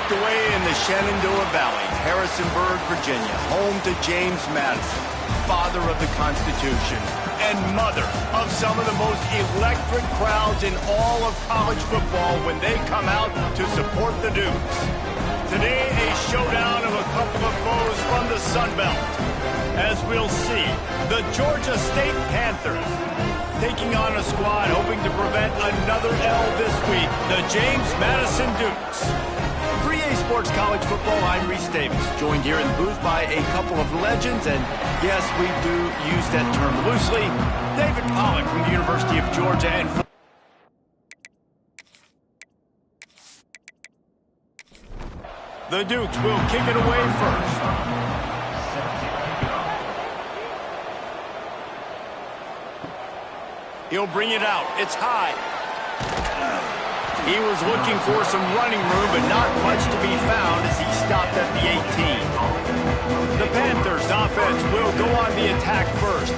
tucked away in the Shenandoah Valley, Harrisonburg, Virginia, home to James Madison, father of the Constitution, and mother of some of the most electric crowds in all of college football when they come out to support the Dukes. Today, a showdown of a couple of foes from the Sun Belt. As we'll see, the Georgia State Panthers taking on a squad hoping to prevent another L this week, the James Madison Dukes. For EA Sports College Football, I'm Reese Davis, joined here in the booth by a couple of legends, and yes, we do use that term loosely. David Pollack from the University of Georgia and the Dukes will kick it away first. He'll bring it out. It's high. He was looking for some running room, but not much to be found as he stopped at the 18. The Panthers' offense will go on the attack first.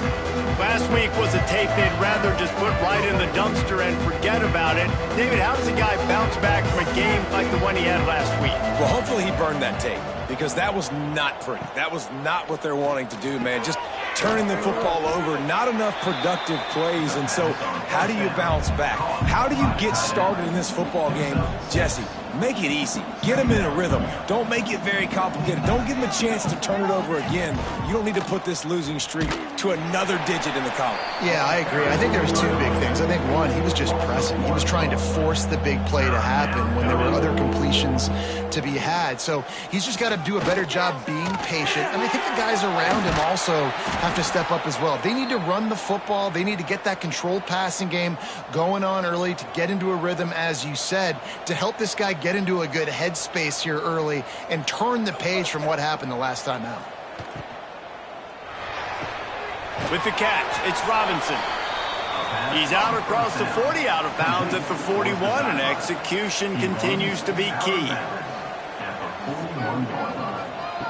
Last week was a tape they'd rather just put right in the dumpster and forget about it. David, how does a guy bounce back from a game like the one he had last week? Well, hopefully he burned that tape, because that was not pretty. That was not what they're wanting to do, man. Just turning the football over, not enough productive plays. And so how do you bounce back? How do you get started in this football game? Jesse, make it easy. Get them in a rhythm. Don't make it very complicated. Don't give them a chance to turn it over again. You don't need to put this losing streak to another digit in the column. Yeah, I agree. I think there was two big things. I think, one, he was just pressing. He was trying to force the big play to happen when there were other completions to be had. So he's just got to do a better job being patient. And I think the guys around him also have to step up as well. They need to run the football. They need to get that controlled passing game going on early to get into a rhythm, as you said, to help this guy get into a good headspace here early and turn the page from what happened the last time out. With the catch, it's Robinson. He's out across the 40, out of bounds at the 41, and execution continues to be key.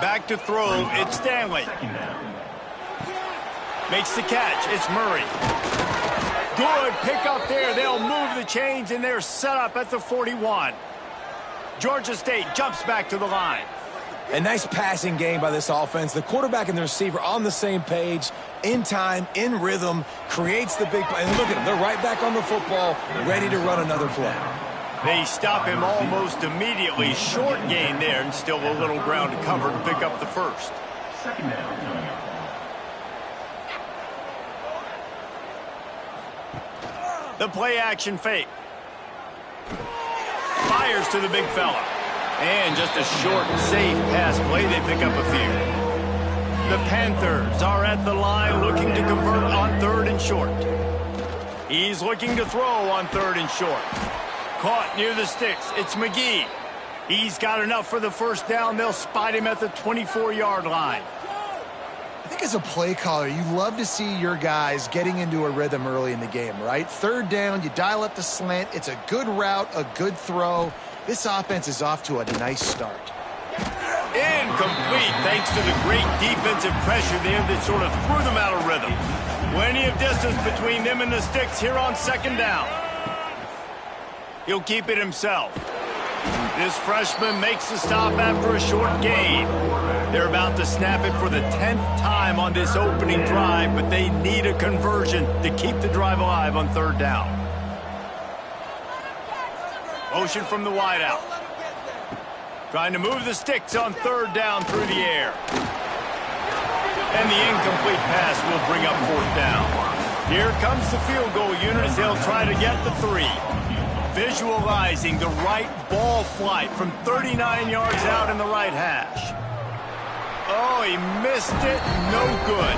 Back to throw, it's Stanley. Makes the catch, it's Murray. Good pick up there. They'll move the chains, and they're set up at the 41. Georgia State jumps back to the line. A nice passing game by this offense. The quarterback and the receiver on the same page, in time, in rhythm, creates the big play. And look at them. They're right back on the football, ready to run another play. They stop him almost immediately. Short gain there, and still a little ground to cover to pick up the first. Second down. The play action fake. Fires to the big fella. And just a short, safe pass play. They pick up a few. The Panthers are at the line looking to convert on 3rd and short. He's looking to throw on 3rd and short. Caught near the sticks. It's McGee. He's got enough for the first down. They'll spot him at the 24-yard line. I think as a play caller, you love to see your guys getting into a rhythm early in the game, right? 3rd down, you dial up the slant. It's a good route, a good throw. This offense is off to a nice start. Incomplete, thanks to the great defensive pressure there that sort of threw them out of rhythm. Plenty of distance between them and the sticks here on 2nd down. He'll keep it himself. This freshman makes the stop after a short gain. They're about to snap it for the 10th time on this opening drive, but they need a conversion to keep the drive alive on 3rd down. Motion from the wideout. Trying to move the sticks on 3rd down through the air. And the incomplete pass will bring up 4th down. Here comes the field goal unit as they'll try to get the 3. Visualizing the right ball flight from 39 yards out in the right hash. Oh, he missed it. No good.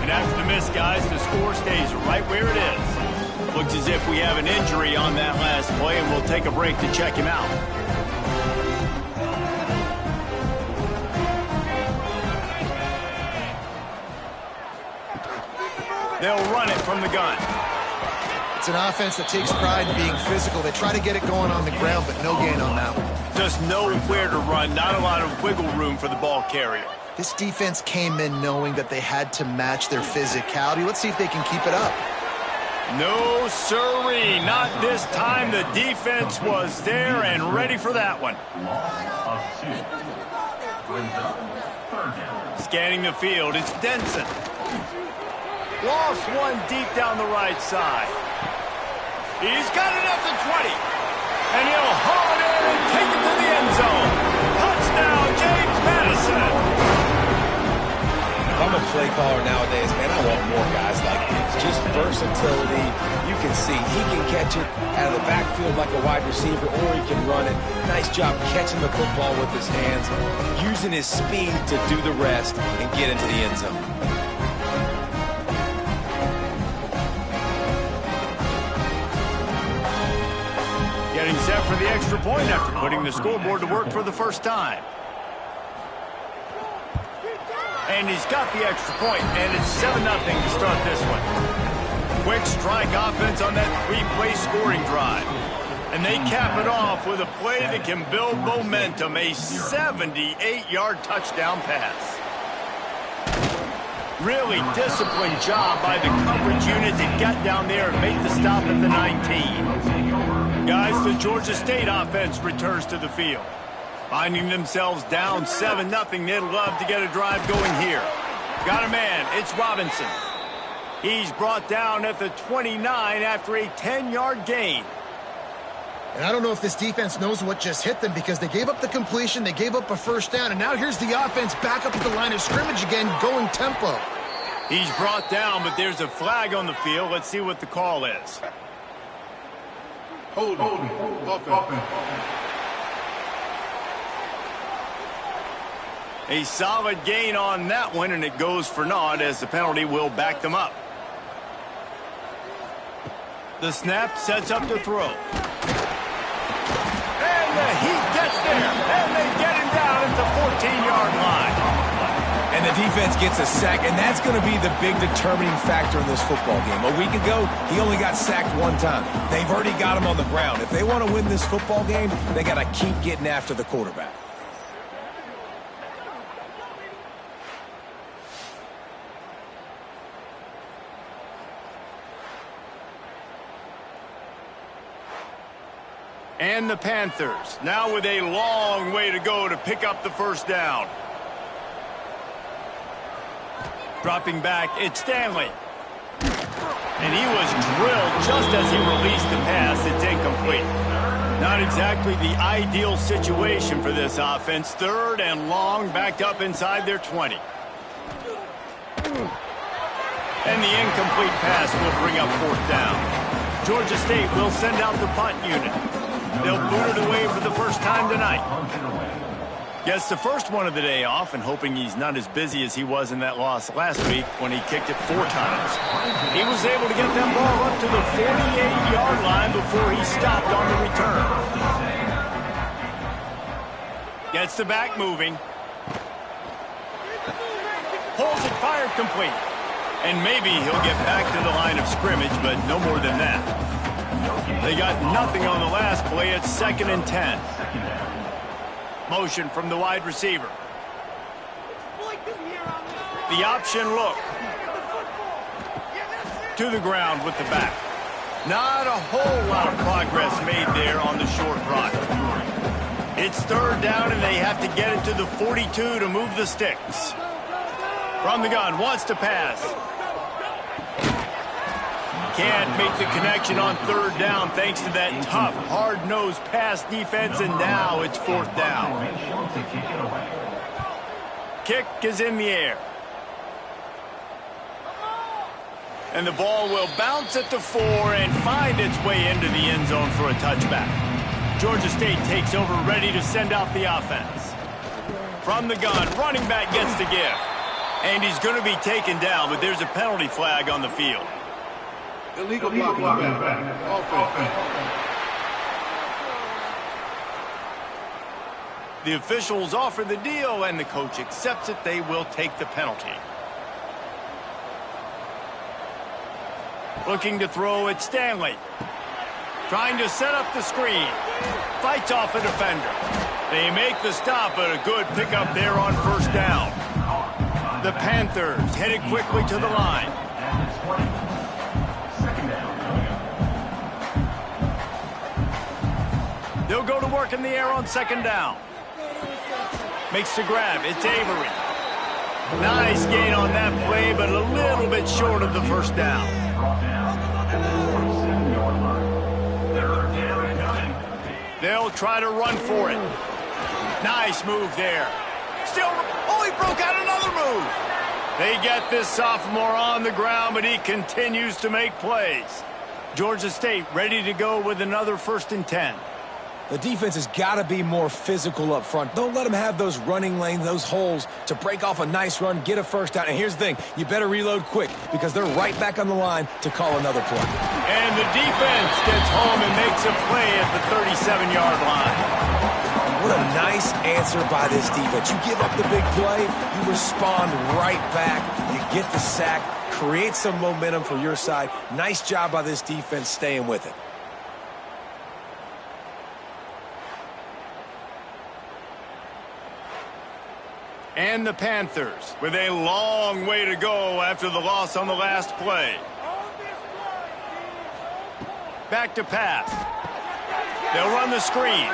And after the miss, guys, the score stays right where it is. Looks as if we have an injury on that last play, and we'll take a break to check him out. They'll run it from the gun. It's an offense that takes pride in being physical. They try to get it going on the ground, but no gain on that one. Just nowhere to run, not a lot of wiggle room for the ball carrier. This defense came in knowing that they had to match their physicality. Let's see if they can keep it up. No, sirree. Not this time. The defense was there and ready for that one. Scanning the field, it's Denson. Lost one deep down the right side. He's got it at the 20. And he'll haul it in and take it to the end zone. Touchdown, James Madison. If I'm a play caller nowadays, man, I want more guys like this. Just versatility. You can see he can catch it out of the backfield like a wide receiver, or he can run it. Nice job catching the football with his hands, using his speed to do the rest and get into the end zone. Getting set for the extra point after putting the scoreboard to work for the first time. And he's got the extra point, and it's 7-0 to start this one. Quick strike offense on that three-play scoring drive. And they cap it off with a play that can build momentum, a 78-yard touchdown pass. Really disciplined job by the coverage unit that got down there and made the stop at the 19. Guys, the Georgia State offense returns to the field. Finding themselves down 7-0, they'd love to get a drive going here. Got a man, it's Robinson. He's brought down at the 29 after a 10-yard gain. And I don't know if this defense knows what just hit them, because they gave up the completion, they gave up a first down, and now here's the offense back up at the line of scrimmage again, going tempo. He's brought down, but there's a flag on the field. Let's see what the call is. Hold offense. A solid gain on that one, and it goes for naught as the penalty will back them up. The snap sets up to throw. And the Heat gets there, and they get him down at the 14-yard line. And the defense gets a sack, and that's going to be the big determining factor in this football game. A week ago, he only got sacked one time. They've already got him on the ground. If they want to win this football game, they got to keep getting after the quarterback. And the Panthers, now with a long way to go to pick up the first down. Dropping back, it's Stanley. And he was drilled just as he released the pass. It's incomplete. Not exactly the ideal situation for this offense. 3rd and long, backed up inside their 20. And the incomplete pass will bring up 4th down. Georgia State will send out the punt unit. They'll boot it away for the first time tonight. Gets the first one of the day off, and hoping he's not as busy as he was in that loss last week when he kicked it 4 times. He was able to get that ball up to the 48-yard line before he stopped on the return. Gets the back moving. Pulls it, fired complete. And maybe he'll get back to the line of scrimmage, but no more than that. They got nothing on the last play. It's 2nd and 10. Motion from the wide receiver. The option look. To the ground with the back. Not a whole lot of progress made there on the short run. It's 3rd down, and they have to get it to the 42 to move the sticks. From the gun, wants to pass. Can't make the connection on 3rd down thanks to that tough, hard-nosed pass defense, and now it's 4th down. Kick is in the air. And the ball will bounce at the 4 and find its way into the end zone for a touchback. Georgia State takes over, ready to send out the offense. From the gun, running back gets the give. And he's going to be taken down, but there's a penalty flag on the field. Illegal blocking back. Offense. The officials offer the deal, and the coach accepts it. They will take the penalty. Looking to throw at Stanley. Trying to set up the screen. Fights off a defender. They make the stop, but a good pickup there on 1st down. The Panthers headed quickly to the line. They'll go to work in the air on second down. Makes the grab. It's Avery. Nice gain on that play, but a little bit short of the first down. They'll try to run for it. Nice move there. Still, oh, he broke out another move. They get this sophomore on the ground, but he continues to make plays. Georgia State ready to go with another 1st and 10. The defense has got to be more physical up front. Don't let them have those running lanes, those holes to break off a nice run, get a first down. And here's the thing, you better reload quick because they're right back on the line to call another play. And the defense gets home and makes a play at the 37-yard line. What a nice answer by this defense. You give up the big play, you respond right back, you get the sack, create some momentum for your side. Nice job by this defense staying with it. And the Panthers with a long way to go after the loss on the last play. Back to pass. They'll run the screen.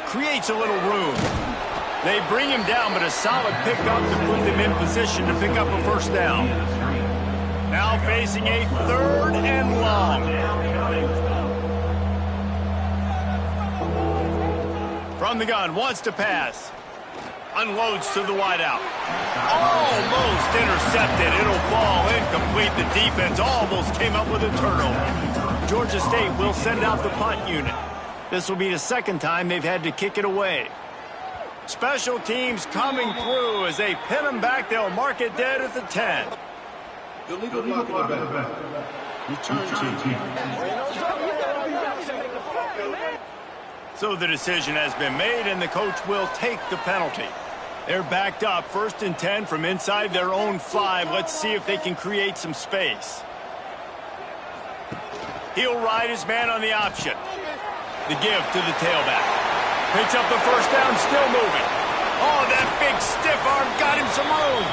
Creates a little room. They bring him down, but a solid pickup to put them in position to pick up a first down. Now facing a 3rd and long. From the gun, wants to pass. Unloads to the wideout. Almost intercepted. It'll fall incomplete. The defense almost came up with a turnover. Georgia State will send out the punt unit. This will be the 2nd time they've had to kick it away. Special teams coming through as they pin them back. They'll mark it dead at the 10. Illegal block in the back. Return team. So the decision has been made, and the coach will take the penalty. They're backed up, 1st and 10 from inside their own 5. Let's see if they can create some space. He'll ride his man on the option. The give to the tailback. Picks up the first down, still moving. Oh, that big stiff arm got him some room.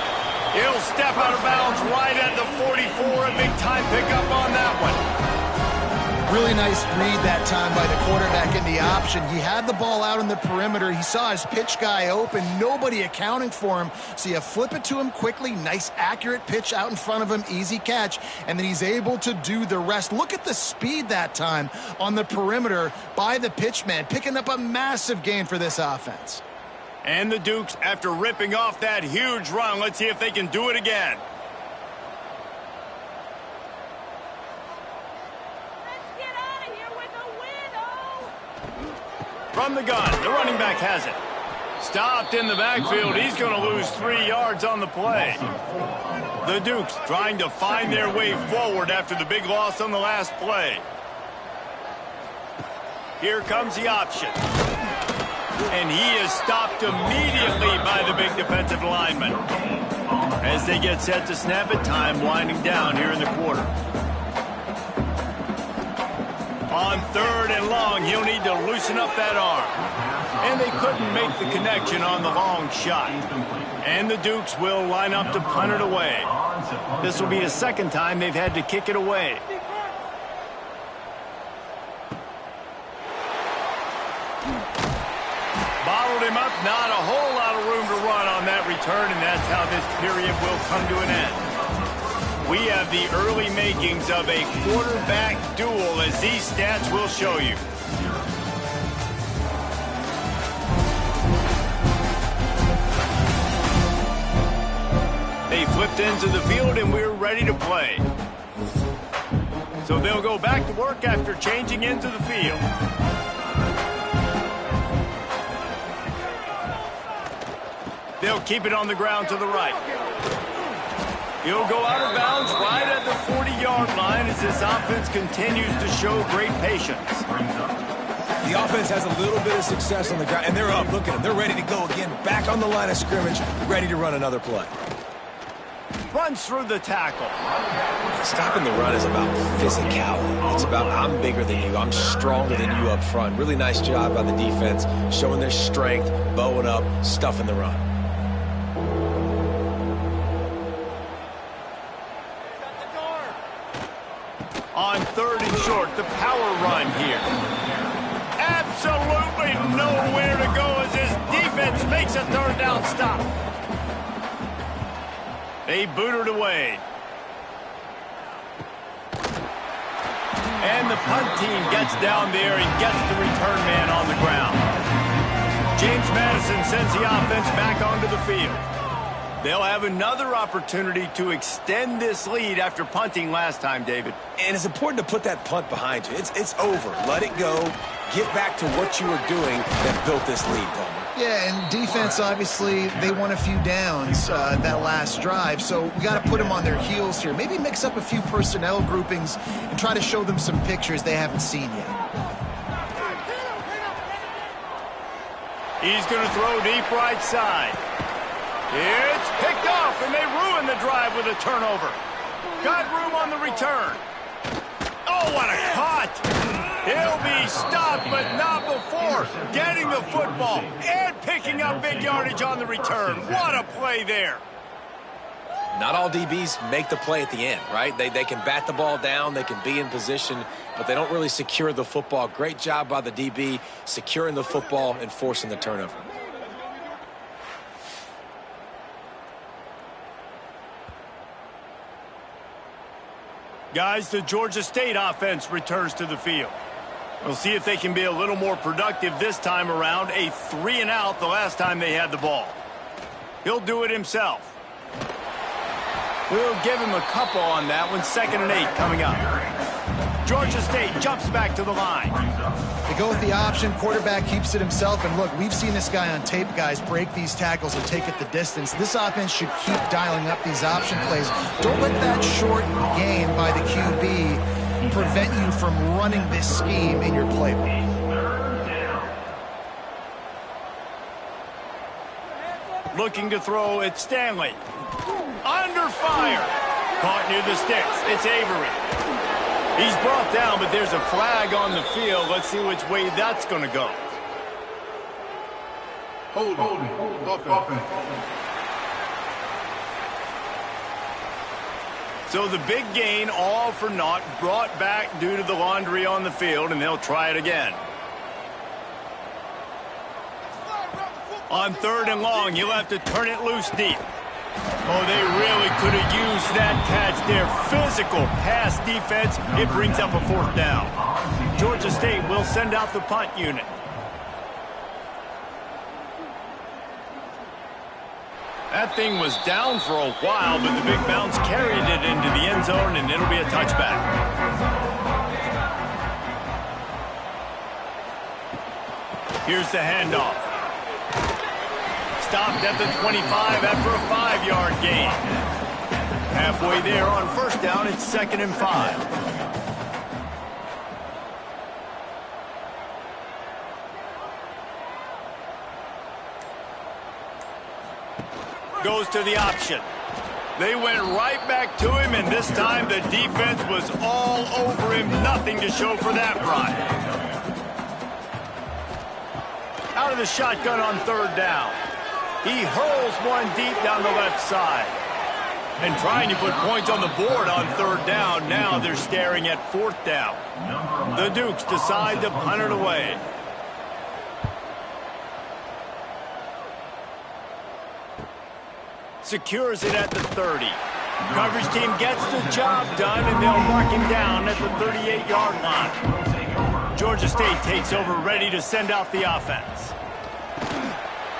He'll step out of bounds right at the 44. A big-time pickup on that one. Really nice read that time by the quarterback in the option. He had the ball out in the perimeter. He saw his pitch guy open, nobody accounting for him. So you flip it to him quickly, nice accurate pitch out in front of him, easy catch, and then he's able to do the rest. Look at the speed that time on the perimeter by the pitchman, picking up a massive gain for this offense. And the Dukes, after ripping off that huge run, let's see if they can do it again. From the gun, the running back has it. Stopped in the backfield. He's going to lose 3 yards on the play. The Dukes trying to find their way forward after the big loss on the last play. Here comes the option. And he is stopped immediately by the big defensive lineman. As they get set to snap it, time winding down here in the quarter. On 3rd and long, he'll need to loosen up that arm. And they couldn't make the connection on the long shot. And the Dukes will line up to punt it away. This will be the 2nd time they've had to kick it away. Bottled him up, not a whole lot of room to run on that return, and that's how this period will come to an end. We have the early makings of a quarterback duel, as these stats will show you. They flipped into the field, and we're ready to play. So they'll go back to work after changing into the field. They'll keep it on the ground to the right. He'll go out of bounds right at the 40-yard line as this offense continues to show great patience. The offense has a little bit of success on the ground, and they're up. Look at them. They're ready to go again, back on the line of scrimmage, ready to run another play. Runs through the tackle. Stopping the run is about physicality. It's about I'm bigger than you. I'm stronger than you up front. Really nice job by the defense, showing their strength, bowing up, stuffing the run. On 3rd and short, the power run here. absolutely nowhere to go as his defense makes a third down stop. They boot it away. And the punt team gets down there and gets the return man on the ground. James Madison sends the offense back onto the field. They'll have another opportunity to extend this lead after punting last time, David. And it's important to put that punt behind you. It's over. Let it go. Get back to what you were doing that built this lead, Palmer. Yeah, and defense, obviously, they won a few downs that last drive, so we got to put them on their heels here. Maybe mix up a few personnel groupings and try to show them some pictures they haven't seen yet. He's going to throw deep right side. It's picked off, and they ruin the drive with a turnover. Got room on the return. Oh, what a cut! He'll be stopped, but not before getting the football and picking up big yardage on the return. What a play there. Not all DBs make the play at the end, right? They can bat the ball down, they can be in position, but they don't really secure the football. Great job by the DB securing the football and forcing the turnover. Guys, the Georgia State offense returns to the field. We'll see if they can be a little more productive this time around. A 3-and-out the last time they had the ball. He'll do it himself. We'll give him a couple on that one. 2nd and 8 coming up. Georgia State jumps back to the line. They go with the option. Quarterback keeps it himself. And look, we've seen this guy on tape, guys, break these tackles and take it the distance. This offense should keep dialing up these option plays. Don't let that short gain by the QB prevent you from running this scheme in your playbook. Looking to throw, it's Stanley. Under fire. Caught near the sticks. It's Avery. He's brought down, but there's a flag on the field. Let's see which way that's going to go. Holding. Offense. So the big gain, all for naught, brought back due to the laundry on the field, and they'll try it again. On 3rd and long, you'll have to turn it loose deep. Oh, they really could have used that catch there. Physical pass defense. It brings up a 4th down. Georgia State will send out the punt unit. That thing was down for a while, but the big bounce carried it into the end zone, and it'll be a touchback. Here's the handoff. Stopped at the 25 after a 5-yard gain. Halfway there on 1st down, it's 2nd and 5. Goes to the option. They went right back to him, and this time the defense was all over him. Nothing to show for that run. Out of the shotgun on 3rd down. He hurls one deep down the left side. And trying to put points on the board on 3rd down. Now they're staring at 4th down. The Dukes decide to punt it away. Secures it at the 30. Coverage team gets the job done, and they'll mark him down at the 38-yard line. Georgia State takes over, ready to send out the offense.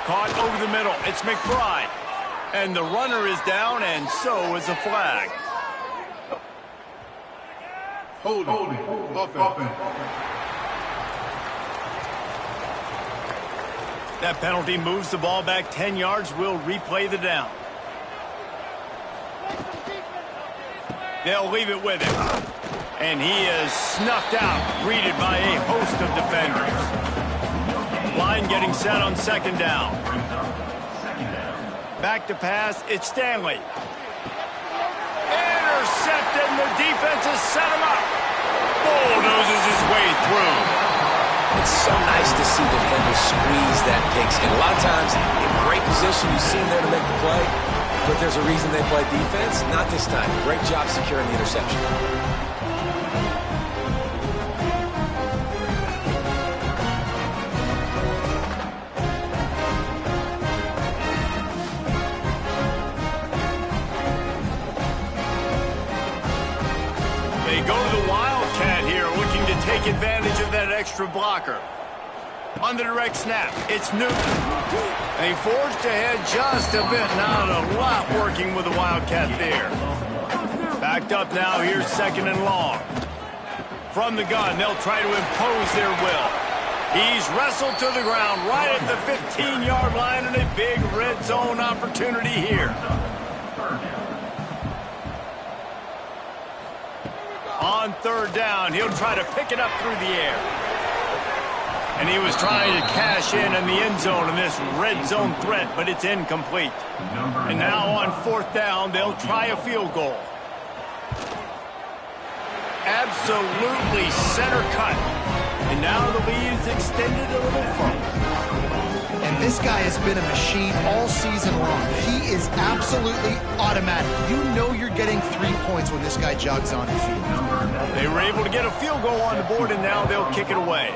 Caught over the middle. It's McBride. And the runner is down, and so is a flag. Holding. Offense. That penalty moves the ball back 10 yards. We'll replay the down. They'll leave it with him. And he is snuffed out, greeted by a host of defenders. Line getting set on 2nd down. Back to pass, it's Stanley. Intercepted, and the defense has set him up. Bulldozes his way through. It's so nice to see defenders squeeze that pigskin. A lot of times, in great position, you see them there to make the play, but there's a reason they play defense. Not this time. Great job securing the interception. extra blocker. On the direct snap, it's Newton. They forced ahead just a bit. Not a lot working with the Wildcat there. Backed up now, here's 2nd and long. From the gun, they'll try to impose their will. He's wrestled to the ground right at the 15-yard line, and a big red zone opportunity here. On 3rd down, he'll try to pick it up through the air. And he was trying to cash in the end zone in this red zone threat, but it's incomplete. And now on 4th down, they'll try a field goal. Absolutely center cut. And now the lead is extended a little further. And this guy has been a machine all season long. He is absolutely automatic. You know you're getting 3 points when this guy jogs on the field. They were able to get a field goal on the board, and now they'll kick it away.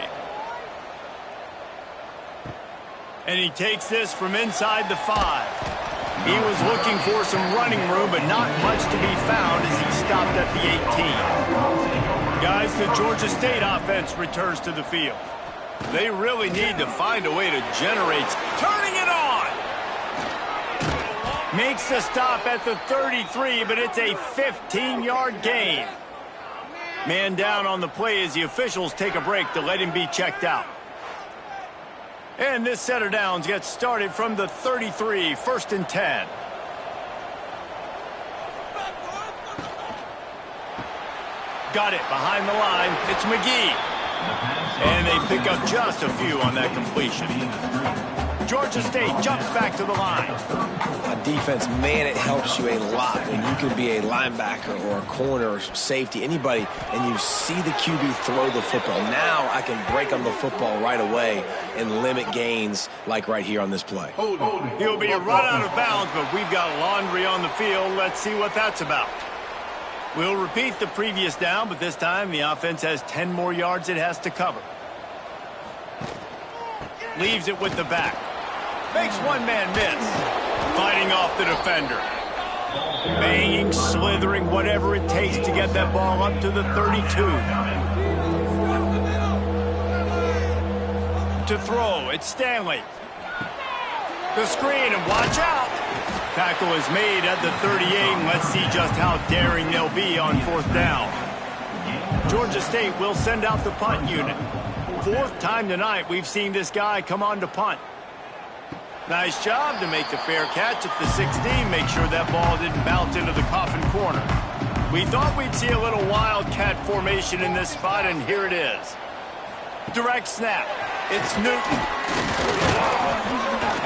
And he takes this from inside the 5. He was looking for some running room, but not much to be found as he stopped at the 18. Guys, the Georgia State offense returns to the field. They really need to find a way to generate. Turning it on! Makes the stop at the 33, but it's a 15-yard gain. Man down on the play as the officials take a break to let him be checked out. And this set of downs gets started from the 33, 1st and 10. Got it behind the line. It's McGee. And they pick up just a few on that completion. Georgia State jumps back to the line. On defense, man, it helps you a lot when you can be a linebacker or a corner or safety, anybody, and you see the QB throw the football. Now I can break on the football right away and limit gains like right here on this play. He'll be run out of bounds, but we've got laundry on the field. Let's see what that's about. We'll repeat the previous down, but this time the offense has 10 more yards it has to cover. Leaves it with the back. Makes one man miss. Fighting off the defender. Banging, slithering, whatever it takes to get that ball up to the 32. To throw, it's Stanley. The screen, and watch out. Tackle is made at the 38, and let's see just how daring they'll be on 4th down. Georgia State will send out the punt unit. 4th time tonight we've seen this guy come on to punt. Nice job to make the fair catch at the 16, make sure that ball didn't bounce into the coffin corner. We thought we'd see a little wildcat formation in this spot, and here it is. Direct snap. It's Newton.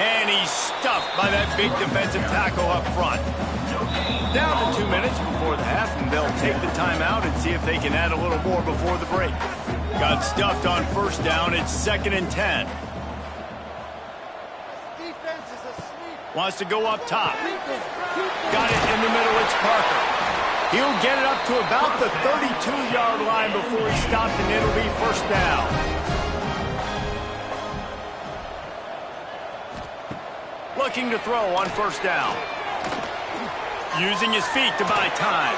And he's stuffed by that big defensive tackle up front. Down to 2 minutes before the half, and they'll take the timeout and see if they can add a little more before the break. Got stuffed on 1st down. It's 2nd and 10. Wants to go up top. Got it in the middle. It's Parker. He'll get it up to about the 32-yard line before he stopped, and it'll be 1st down. Looking to throw on 1st down. Using his feet to buy time.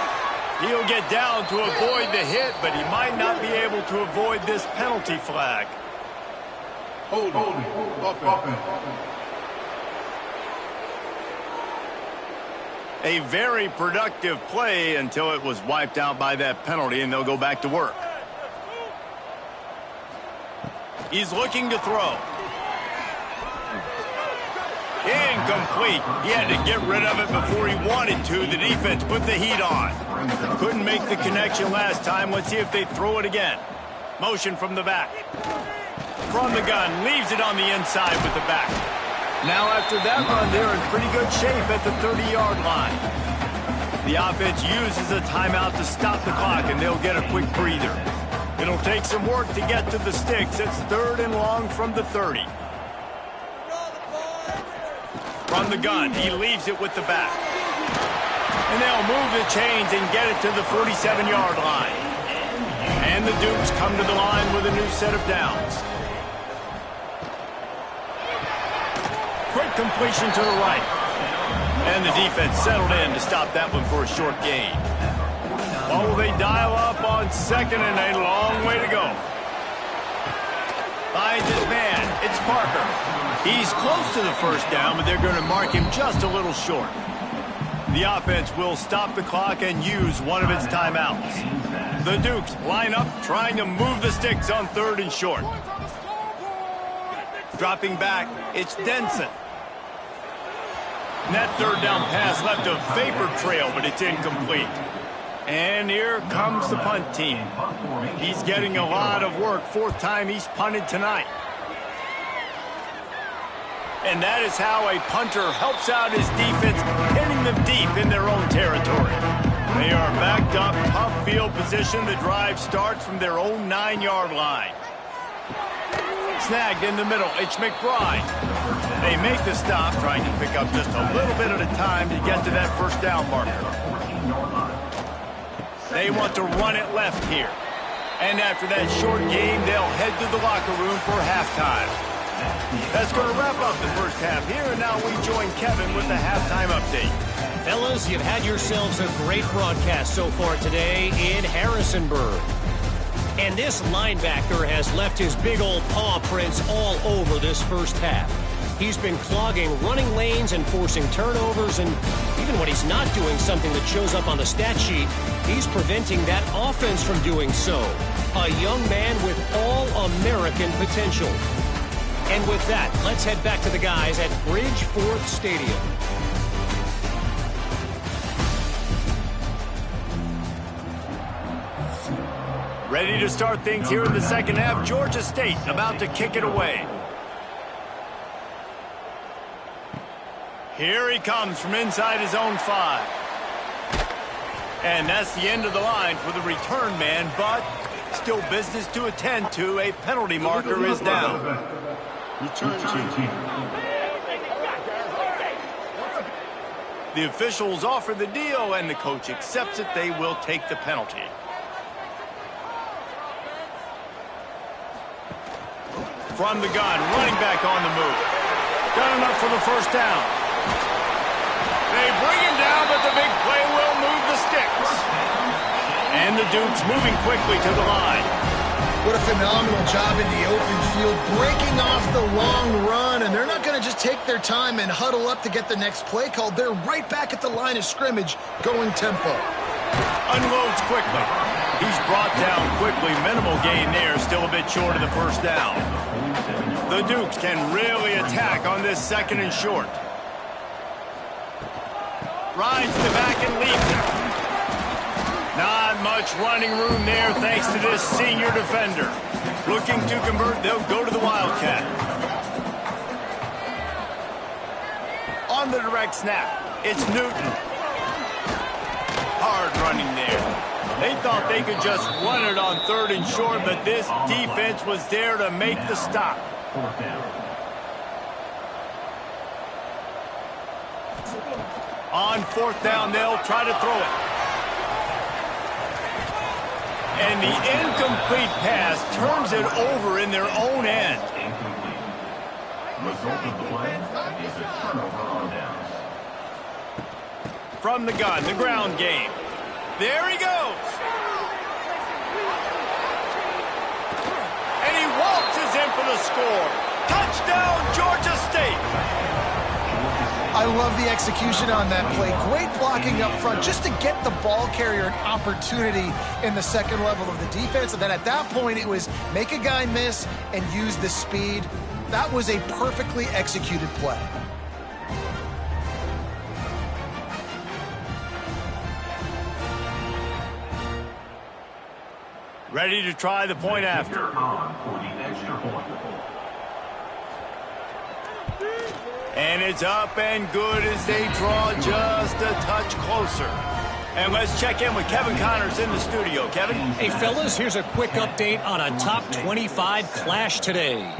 He'll get down to avoid the hit, but he might not be able to avoid this penalty flag. Hold on. A very productive play until it was wiped out by that penalty, and they'll go back to work. He's looking to throw. Incomplete. He had to get rid of it before he wanted to. The defense put the heat on. Couldn't make the connection last time. Let's see if they throw it again. Motion from the back. From the gun. Leaves it on the inside with the back. Now after that run, they're in pretty good shape at the 30-yard line. The offense uses a timeout to stop the clock, and they'll get a quick breather. It'll take some work to get to the sticks. It's 3rd and long from the 30. From the gun, he leaves it with the back. And they'll move the chains and get it to the 47-yard line. And the Dukes come to the line with a new set of downs. Quick completion to the right. And the defense settled in to stop that one for a short gain. Oh, they dial up on 2nd and a long way to go. finds his man. It's Parker. He's close to the first down, but they're going to mark him just a little short. The offense will stop the clock and use one of its timeouts. The Dukes line up, trying to move the sticks on 3rd and short. Dropping back, it's Denson. And that 3rd down pass left a vapor trail, but it's incomplete. And here comes the punt team. He's getting a lot of work. 4th time he's punted tonight. And that is how a punter helps out his defense, hitting them deep in their own territory. They are backed up, tough field position. The drive starts from their own 9-yard line. Snagged in the middle, it's McBride. They make the stop, trying to pick up just a little bit at a time to get to that first down marker. They want to run it left here. And after that short game, they'll head to the locker room for halftime. That's going to wrap up the first half here, and now we join Kevin with the halftime update. Fellas, you've had yourselves a great broadcast so far today in Harrisonburg. And this linebacker has left his big old paw prints all over this first half. He's been clogging running lanes and forcing turnovers, and even when he's not doing something that shows up on the stat sheet, he's preventing that offense from doing so. A young man with all-American potential. And with that, let's head back to the guys at Bridgeforth Stadium. Ready to start things here in the second half. Georgia State about to kick it away. Here he comes from inside his own 5. And that's the end of the line for the return man, but still business to attend to. A penalty marker is down. Return team. The officials offer the deal, and the coach accepts it. They will take the penalty. From the gun, running back on the move. Got enough for the first down. They bring him down, but the big play will move the sticks. And the Dukes moving quickly to the line. What a phenomenal job in the open field, breaking off the long run, and they're not going to just take their time and huddle up to get the next play called. They're right back at the line of scrimmage, going tempo. Unloads quickly. He's brought down quickly. Minimal gain there, still a bit short of the first down. The Dukes can really attack on this 2nd and short. Rides the back and leaves it. Not much running room there thanks to this senior defender. Looking to convert, they'll go to the Wildcat. On the direct snap, it's Newton. Hard running there. They thought they could just run it on 3rd and short, but this defense was there to make the stop. On 4th down, they'll try to throw it. And the incomplete pass turns it over in their own end. Result of the play is a turnover on downs. From the gun, the ground game. There he goes. And he waltzes in for the score. Touchdown, Georgia State. I love the execution on that play. Great blocking up front just to get the ball carrier an opportunity in the 2nd level of the defense. And then at that point, it was make a guy miss and use the speed. That was a perfectly executed play. Ready to try the point after. For the extra point. And it's up and good as they draw just a touch closer. And let's check in with Kevin Connors in the studio. Kevin? Hey, fellas, here's a quick update on a top 25 clash today.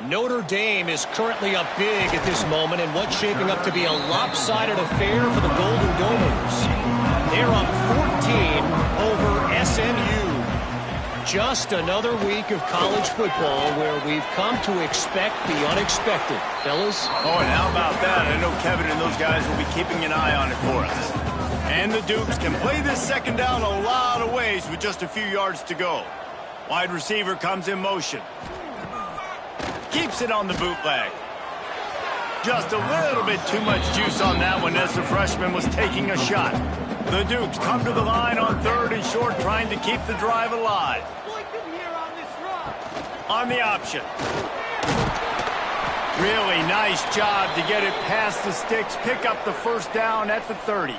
Notre Dame is currently up big at this moment in what's shaping up to be a lopsided affair for the Golden Domers. They're up 14 over SMU. Just another week of college football where we've come to expect the unexpected. Fellas? Oh, and how about that? I know Kevin and those guys will be keeping an eye on it for us. And the Dukes can play this 2nd down a lot of ways with just a few yards to go. Wide receiver comes in motion. Keeps it on the bootleg. Just a little bit too much juice on that one as the freshman was taking a shot. The Dukes come to the line on 3rd and short, trying to keep the drive alive. On the option. Really nice job to get it past the sticks, pick up the first down at the 30.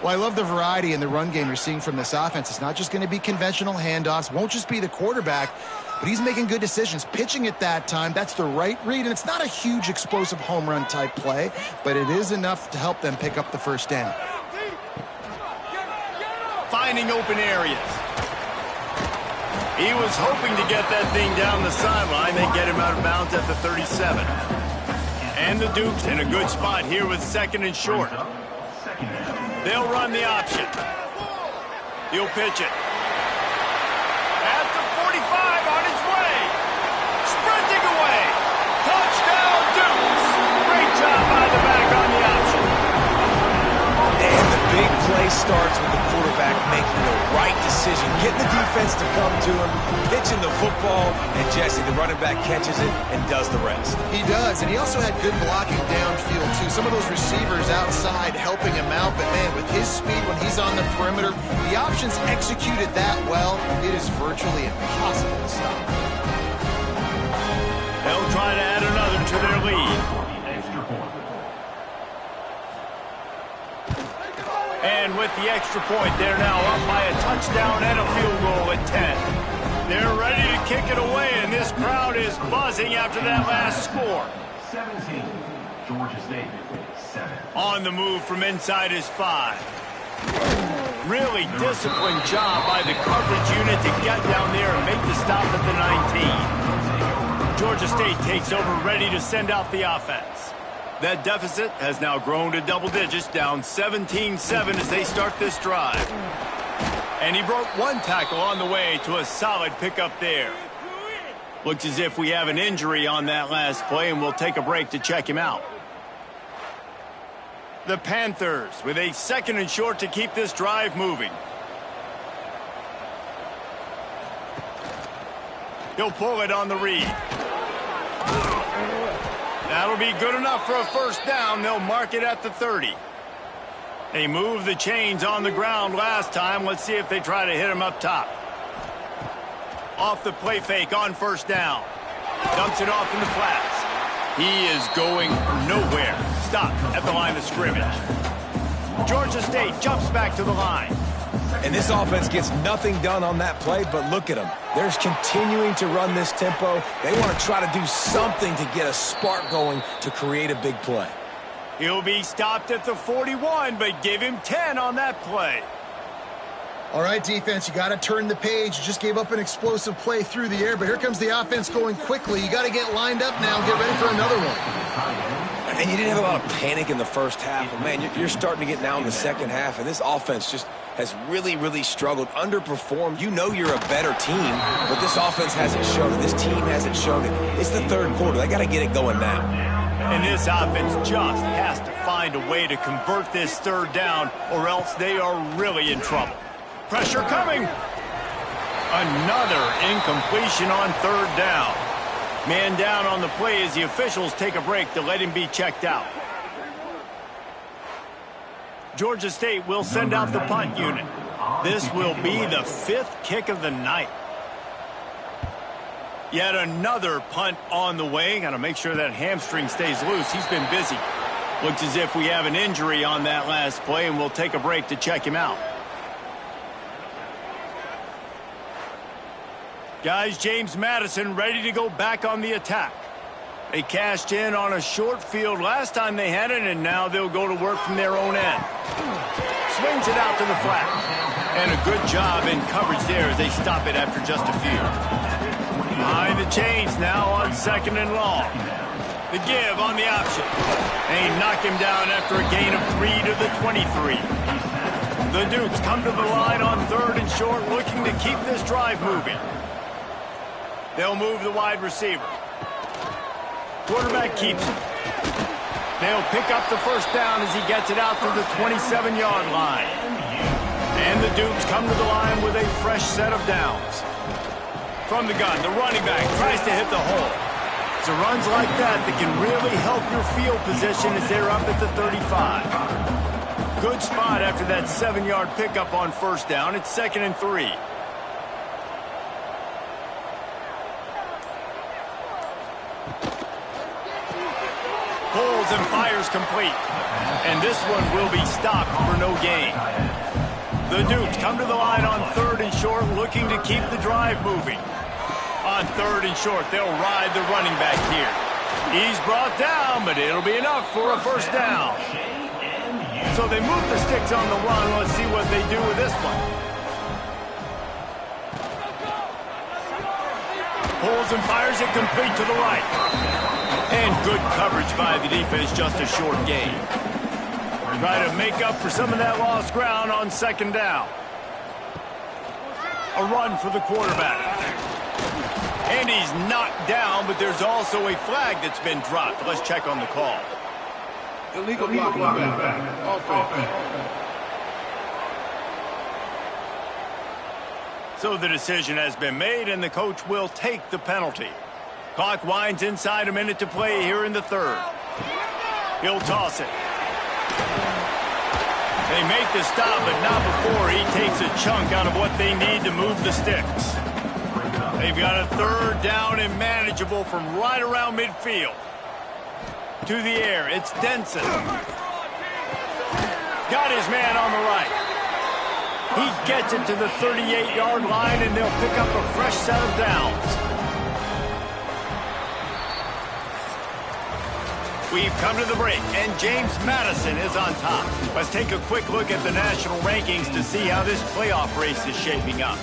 Well, I love the variety in the run game you're seeing from this offense. It's not just going to be conventional handoffs. Won't just be the quarterback, but he's making good decisions. Pitching at that time, that's the right read, and it's not a huge explosive home run type play, but it is enough to help them pick up the first down. Finding open areas. He was hoping to get that thing down the sideline. They get him out of bounds at the 37. And the Dukes in a good spot here with 2nd and short. They'll run the option. He'll pitch it. At the 45, on his way. Sprinting away. Touchdown, Dukes. Great job by the back on the option. And the big play starts with the quarterback making the right decision, getting the defense to come to him, pitching the football, and Jesse, the running back, catches it and does the rest. He does, and he also had good blocking downfield, too. Some of those receivers outside helping him out, but, man, with his speed when he's on the perimeter, the options executed that well, it is virtually impossible to stop. They'll try to add another to their lead. And with the extra point, they're now up by a touchdown and a field goal at 10. They're ready to kick it away, and this crowd is buzzing after that last score. 17, Georgia State, 7. On the move from inside his 5. Really disciplined job by the coverage unit to get down there and make the stop at the 19. Georgia State takes over, ready to send out the offense. That deficit has now grown to double digits, down 17-7 as they start this drive. And he broke one tackle on the way to a solid pickup there. Looks as if we have an injury on that last play, and we'll take a break to check him out. The Panthers with a 2nd and short to keep this drive moving. He'll pull it on the read. That'll be good enough for a first down. They'll mark it at the 30. They moved the chains on the ground last time. Let's see if they try to hit him up top. Off the play fake on first down. Dumps it off in the flats. He is going nowhere. Stop at the line of scrimmage. Georgia State jumps back to the line. And this offense gets nothing done on that play, but look at them. They're continuing to run this tempo. They want to try to do something to get a spark going to create a big play. He'll be stopped at the 41, but give him 10 on that play. All right, defense, you got to turn the page. You just gave up an explosive play through the air, but here comes the offense going quickly. You got to get lined up now and get ready for another one. And you didn't have a lot of panic in the first half. But, man, you're starting to get now in the second half, and this offense just has really, really struggled, underperformed. You know you're a better team, but this offense hasn't shown it. This team hasn't shown it. It's the third quarter. They got to get it going now. And this offense just has to find a way to convert this third down, or else they are really in trouble. Pressure coming. Another incompletion on third down. Man down on the play as the officials take a break to let him be checked out. Georgia State will send out the punt unit. This will be the 5th kick of the night. Yet another punt on the way. Got to make sure that hamstring stays loose. He's been busy. Looks as if we have an injury on that last play, and we'll take a break to check him out. Guys, James Madison ready to go back on the attack. They cashed in on a short field last time they had it, and now they'll go to work from their own end. Swings it out to the flat. And a good job in coverage there as they stop it after just a few. Behind the chains now on 2nd and long. The give on the option. They knock him down after a gain of 3 to the 23. The Dukes come to the line on 3rd and short, looking to keep this drive moving. They'll move the wide receiver. Quarterback keeps it. They'll pick up the first down as he gets it out to the 27-yard line. And the Dukes come to the line with a fresh set of downs. From the gun, the running back tries to hit the hole. It's the runs like that that can really help your field position as they're up at the 35. Good spot after that 7-yard pickup on first down. It's 2nd and 3. Pulls and fires complete. And this one will be stopped for no gain. The Dukes come to the line on 3rd and short, looking to keep the drive moving. On 3rd and short, they'll ride the running back here. He's brought down, but it'll be enough for a first down. So they move the sticks on the run. Let's see what they do with this one. Pulls and fires it complete to the right. And good coverage by the defense, just a short gain. Try to make up for some of that lost ground on 2nd down. A run for the quarterback. And he's knocked down, but there's also a flag that's been dropped. Let's check on the call. Illegal blocking back. Offense. So the decision has been made, and the coach will take the penalty. Clock winds inside a minute to play here in the 3rd. He'll toss it. They make the stop, but not before he takes a chunk out of what they need to move the sticks. They've got a 3rd down and manageable from right around midfield. To the air, it's Denson. Got his man on the right. He gets it to the 38-yard line, and they'll pick up a fresh set of downs. We've come to the break, and James Madison is on top. Let's take a quick look at the national rankings to see how this playoff race is shaping up.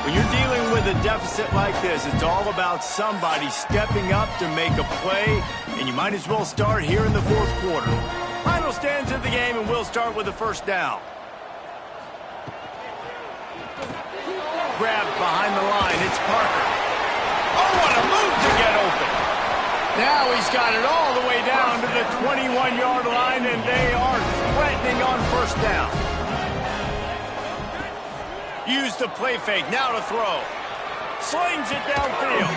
When you're dealing with a deficit like this, it's all about somebody stepping up to make a play, and you might as well start here in the 4th quarter. Final stands of the game, and we'll start with the first down. Grabbed behind the line, it's Parker. Oh, what a move to get open. Now he's got it all the way down to the 21-yard line, and they are threatening on first down. Use the play fake, now to throw. Slings it downfield.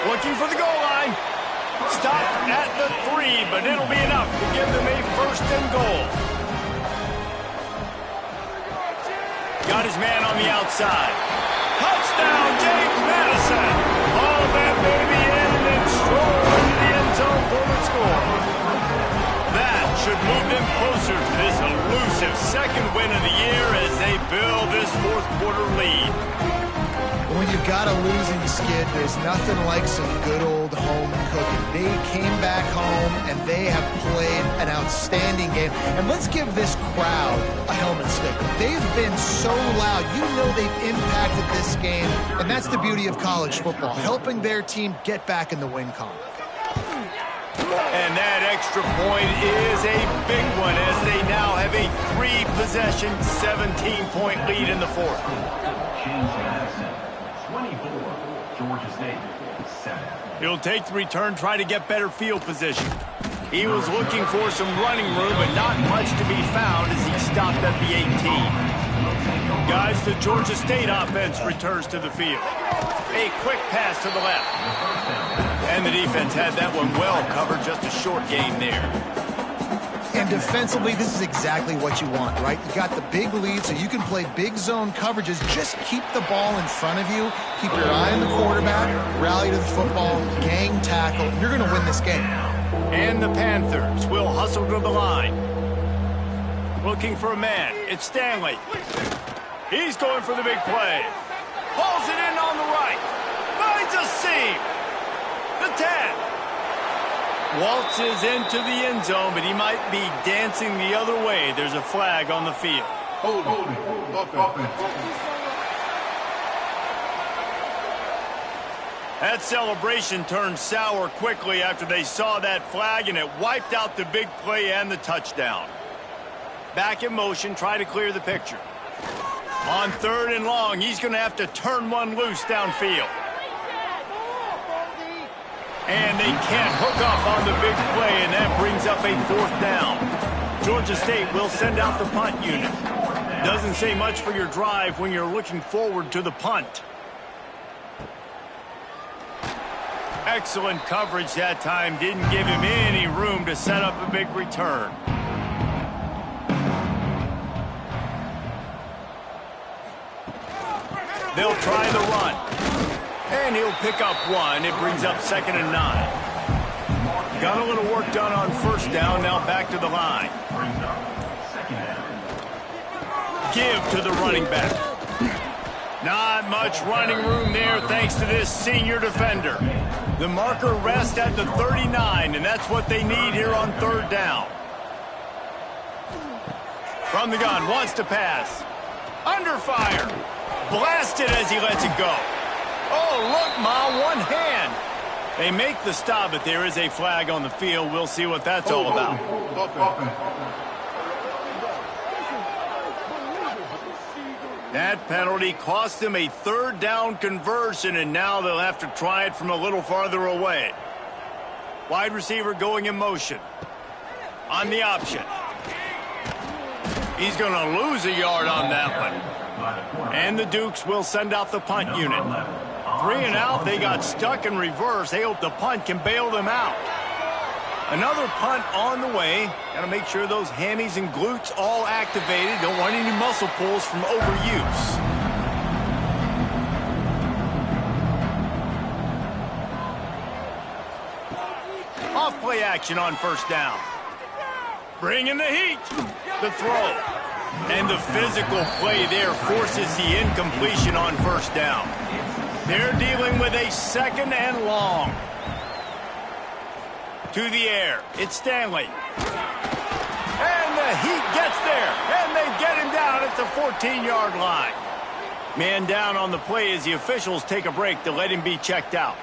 Looking for the goal line. Stopped at the 3, but it'll be enough to give them a 1st and goal. Got his man on the outside. Touchdown, James Madison. All that baby in and then stroll into the end zone for the score. That should move them closer to this elusive 2nd win of the year as they build this 4th quarter lead. When you've got a losing skid, there's nothing like some good old home cooking. They came back home, and they have played an outstanding game. And let's give this crowd a helmet sticker. They've been so loud. You know they've impacted this game, and that's the beauty of college football, helping their team get back in the win column. And that extra point is a big one as they now have a 3-possession, 17-point lead in the 4th. James Madison, 24. Georgia State, 7. He'll take the return, try to get better field position. He was looking for some running room, but not much to be found as he stopped at the 18. Guys, the Georgia State offense returns to the field. A quick pass to the left. And the defense had that one well covered, just a short gain there. And defensively, this is exactly what you want, right? You got the big lead, so you can play big zone coverages. Just keep the ball in front of you. Keep your eye on the quarterback. Rally to the football. Gang tackle. You're going to win this game. And the Panthers will hustle to the line. Looking for a man. It's Stanley. He's going for the big play. Pulls it in on the right. Finds a seam. The 10. Waltzes into the end zone, but he might be dancing the other way. There's a flag on the field. Holding. That celebration turned sour quickly after they saw that flag, and it wiped out the big play and the touchdown. Back in motion, try to clear the picture. On 3rd and long, he's going to have to turn one loose downfield. And they can't hook up on the big play, and that brings up a 4th down. Georgia State will send out the punt unit. Doesn't say much for your drive when you're looking forward to the punt. Excellent coverage that time. Didn't give him any room to set up a big return. They'll try the run. And he'll pick up one. It brings up 2nd and 9. Got a little work done on 1st down. Now back to the line. Give to the running back. Not much running room there thanks to this senior defender. The marker rests at the 39, and that's what they need here on 3rd down. From the gun, wants to pass. Under fire. Blasted as he lets it go. Oh, look, Ma, one hand. They make the stop, but there is a flag on the field. We'll see what that's all about. That penalty cost them a 3rd down conversion, and now they'll have to try it from a little farther away. Wide receiver going in motion. On the option. He's going to lose a yard on that one. And the Dukes will send out the punt unit. 3 and out, they got stuck in reverse. They hope the punt can bail them out. Another punt on the way. Got to make sure those hammies and glutes all activated. Don't want any muscle pulls from overuse. Off play action on 1st down. Bringing the heat. The throw. And the physical play there forces the incompletion on 1st down. They're dealing with a 2nd and long. To the air. It's Stanley. And the heat gets there. And they get him down at the 14-yard line. Man down on the play as the officials take a break to let him be checked out.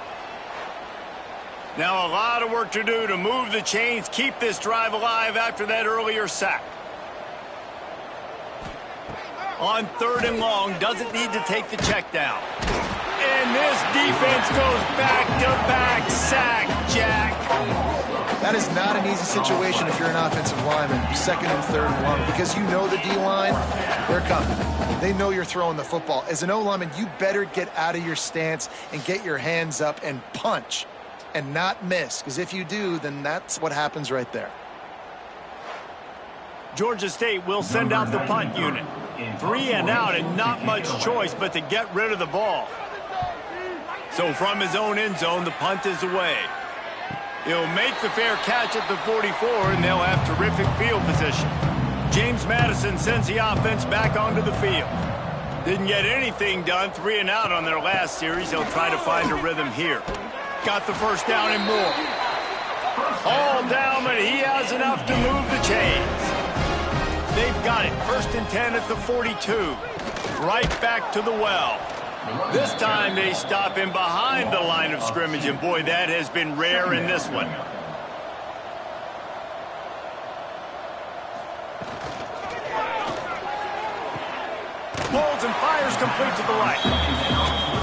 Now a lot of work to do to move the chains, keep this drive alive after that earlier sack. On 3rd and long, doesn't need to take the check down. And this defense goes back-to-back sack, Jack. That is not an easy situation if you're an offensive lineman, 2nd and 3rd and long, because you know the D-line, they're coming. They know you're throwing the football. As an O-lineman, you better get out of your stance and get your hands up and punch and not miss, because if you do, then that's what happens right there. Georgia State will send out the punt unit. 3 and out and not much choice but to get rid of the ball. So from his own end zone, the punt is away. He'll make the fair catch at the 44, and they'll have terrific field position. James Madison sends the offense back onto the field. Didn't get anything done, 3 and out on their last series. They'll try to find a rhythm here. Got the 1st down and more. All down, but he has enough to move the chains. They've got it. 1st and 10 at the 42. Right back to the well. This time they stop him behind the line of scrimmage, and boy, that has been rare in this one. Pulls and fires complete to the right.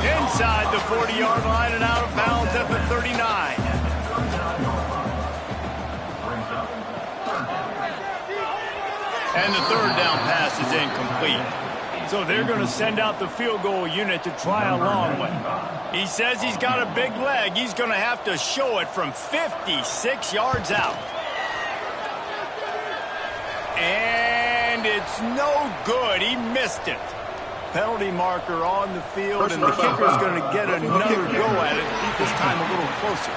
Inside the 40-yard line and out of bounds at the 39. And the 3rd down pass is incomplete. So they're going to send out the field goal unit to try a long one. He says he's got a big leg. He's going to have to show it from 56 yards out. And it's no good. He missed it. Penalty marker on the field, and the kicker's going to get another go at it, this time a little closer.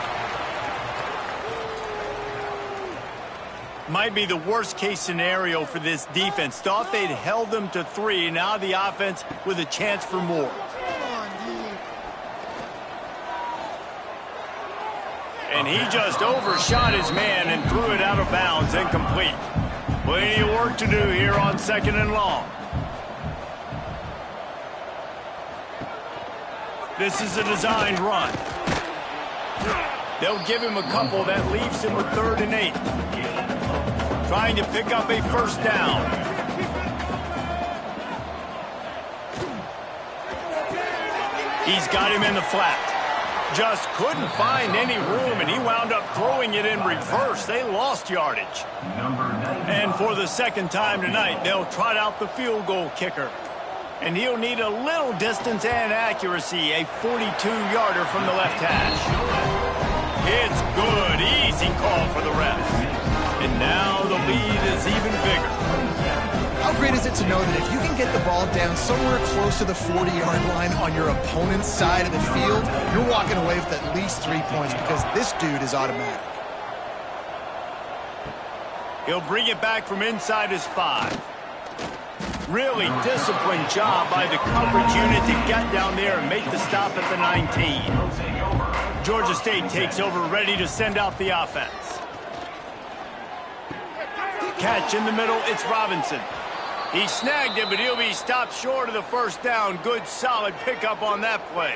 Might be the worst-case scenario for this defense. Thought they'd held them to 3. Now the offense with a chance for more. And he just overshot his man and threw it out of bounds, incomplete. Plenty of work to do here on 2nd and long. This is a designed run. They'll give him a couple. That leaves him with 3rd and 8. Trying to pick up a 1st down. He's got him in the flat. Just couldn't find any room, and he wound up throwing it in reverse. They lost yardage. And for the second time tonight, they'll trot out the field goal kicker. And he'll need a little distance and accuracy, a 42-yarder from the left hash. It's good. Easy call for the ref. And now the lead is even bigger. How great is it to know that if you can get the ball down somewhere close to the 40-yard line on your opponent's side of the field, you're walking away with at least 3 points because this dude is automatic. He'll bring it back from inside his 5. Really disciplined job by the coverage unit to get down there and make the stop at the 19. Georgia State takes over, ready to send out the offense. Catch in the middle, it's Robinson. He snagged it, but he'll be stopped short of the first down. Good, solid pickup on that play.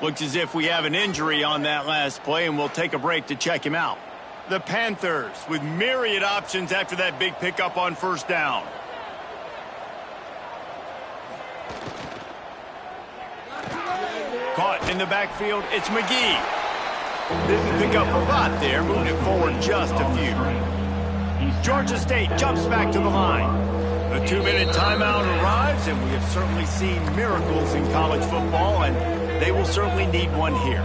Looks as if we have an injury on that last play, and we'll take a break to check him out. The Panthers with myriad options after that big pickup on first down. Caught in the backfield, it's McGee. Didn't pick up a lot there, moved it forward just a few. Georgia State jumps back to the line. A 2-minute timeout arrives, and we have certainly seen miracles in college football, and they will certainly need one here.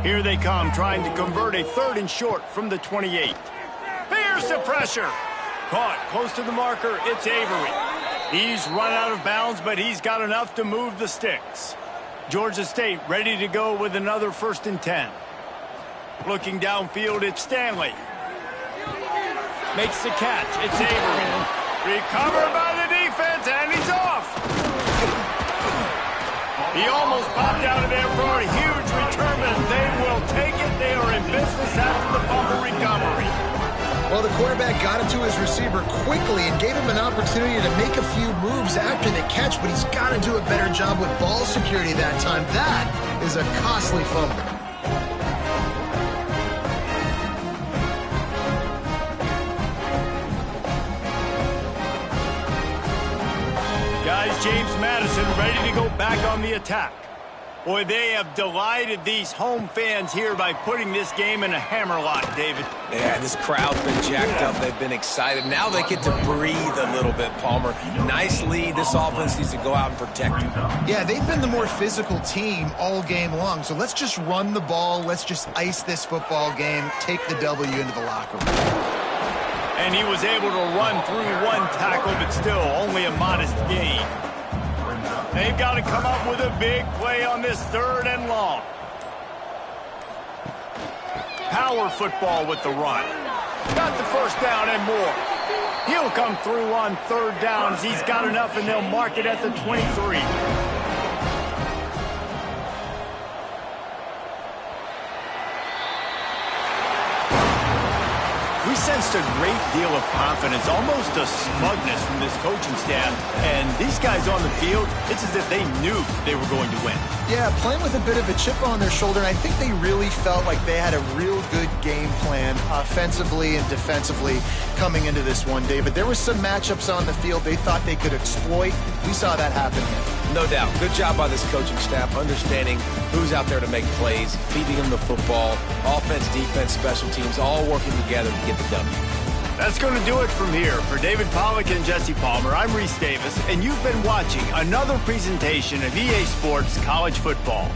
Here they come, trying to convert a 3rd and short from the 28. Here's the pressure. Caught close to the marker, it's Avery. He's run out of bounds, but he's got enough to move the sticks. Georgia State ready to go with another 1st and 10. Looking downfield, it's Stanley. Makes the catch, it's Avery. Recovered by the defense, and he's off. He almost popped out of there for a huge return, but they will take it. They are in business after the fumble recovery. Well, the quarterback got it to his receiver quickly and gave him an opportunity to make a few moves after the catch, but he's got to do a better job with ball security that time. That is a costly fumble. Guys, James Madison ready to go back on the attack. Boy, they have delighted these home fans here by putting this game in a hammerlock, David. Yeah, this crowd's been jacked up. They've been excited. Now they get to breathe a little bit, Palmer. Nice lead. This offense needs to go out and protect it. Yeah, they've been the more physical team all game long. So let's just run the ball. Let's just ice this football game, take the W into the locker room. And he was able to run through one tackle, but still only a modest gain. They've got to come up with a big play on this 3rd and long. Power football with the run. Got the first down and more. He'll come through on 3rd downs. He's got enough, and they'll mark it at the 23. We sensed a great deal of confidence, almost a smugness from this coaching staff. And these guys on the field, it's as if they knew they were going to win. Yeah, playing with a bit of a chip on their shoulder. And I think they really felt like they had a real good game plan offensively and defensively coming into this one, David. There were some matchups on the field they thought they could exploit. We saw that happen here. No doubt. Good job by this coaching staff, understanding who's out there to make plays, feeding them the football, offense, defense, special teams, all working together to get the W. That's going to do it from here. For David Pollack and Jesse Palmer, I'm Reese Davis, and you've been watching another presentation of EA Sports College Football.